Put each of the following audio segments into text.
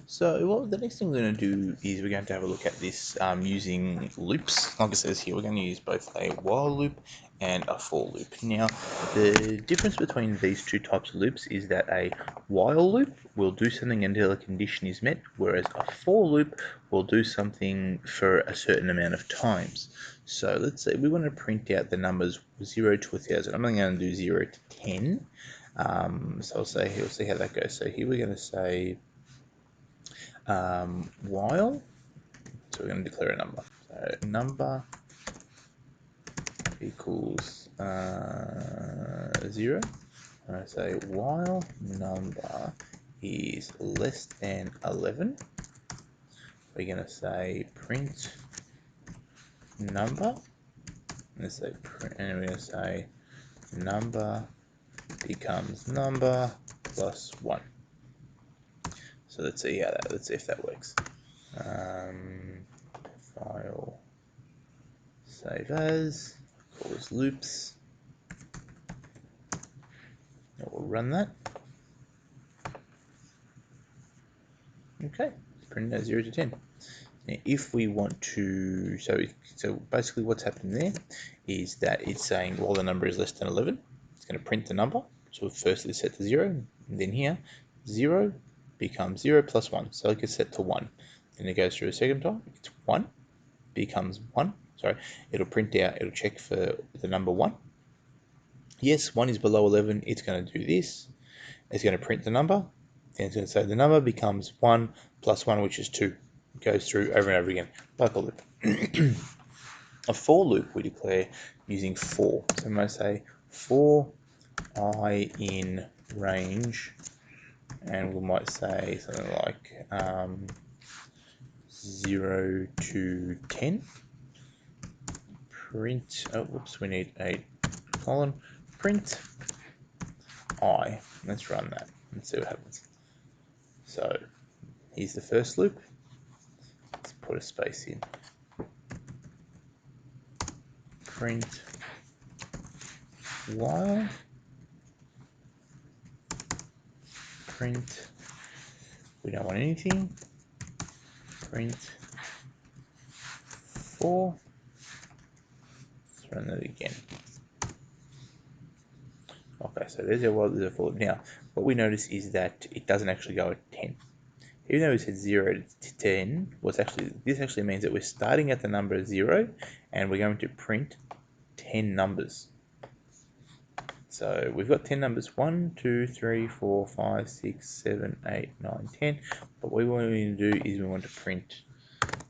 So the next thing we're going to do is we're going to have a look at this using loops. Like it says here, we're going to use both a while loop and a for loop. Now, the difference between these two types of loops is that a while loop will do something until a condition is met, whereas a for loop will do something for a certain amount of times. So let's say we want to print out the numbers 0 to 1,000. I'm going to do 0 to 10. So I'll say here, we'll see how that goes. So here we're going to say while, so we're going to declare a number. So number equals 0. I'm going to say while number is less than 11. We're going to say print number. Let's say and we're going to say number becomes number plus 1. So let's see how that. Let's see if that works. File, save as, call this loops. And we'll run that. Okay, it's printing out 0 to 10. Now, if we want to, so basically what's happened there is that it's saying while the number is less than 11, it's going to print the number. So firstly set to 0, and then here 0 becomes 0 plus 1, so it gets set to 1. Then it goes through a second time, it's 1 becomes 1. Sorry, it'll print out, it'll check for the number 1. Yes, 1 is below 11, it's going to do this. It's going to print the number, then it's going to say the number becomes 1 plus 1, which is 2. It goes through over and over again, like a loop. A for loop we declare using for. So I'm going to say for I in range, and we might say something like 0 to 10. Print, oh, whoops, we need a colon. Print I. Let's run that and see what happens. So here's the first loop. Let's put a space in. Print while. Print. We don't want anything. Print for. Let's run that again. Okay, so there's our while, there's a for. Now, what we notice is that it doesn't actually go at 10. Even though we said 0 to 10, this actually means that we're starting at the number 0 and we're going to print 10 numbers. So we've got 10 numbers, 1, 2, 3, 4, 5, 6, 7, 8, 9, 10. But what we want to do is we want to print,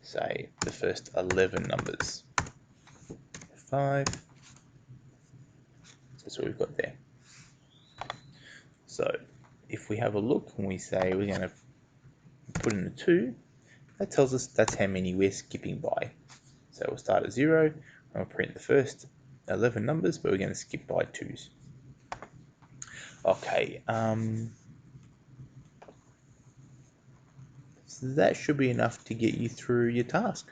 say, the first 11 numbers. 5. So that's what we've got there. So if we have a look and we say we're going to put in a 2, that tells us that's how many we're skipping by. So we'll start at 0, and we'll print the first 11 numbers, but we're going to skip by 2s. Okay, so that should be enough to get you through your task.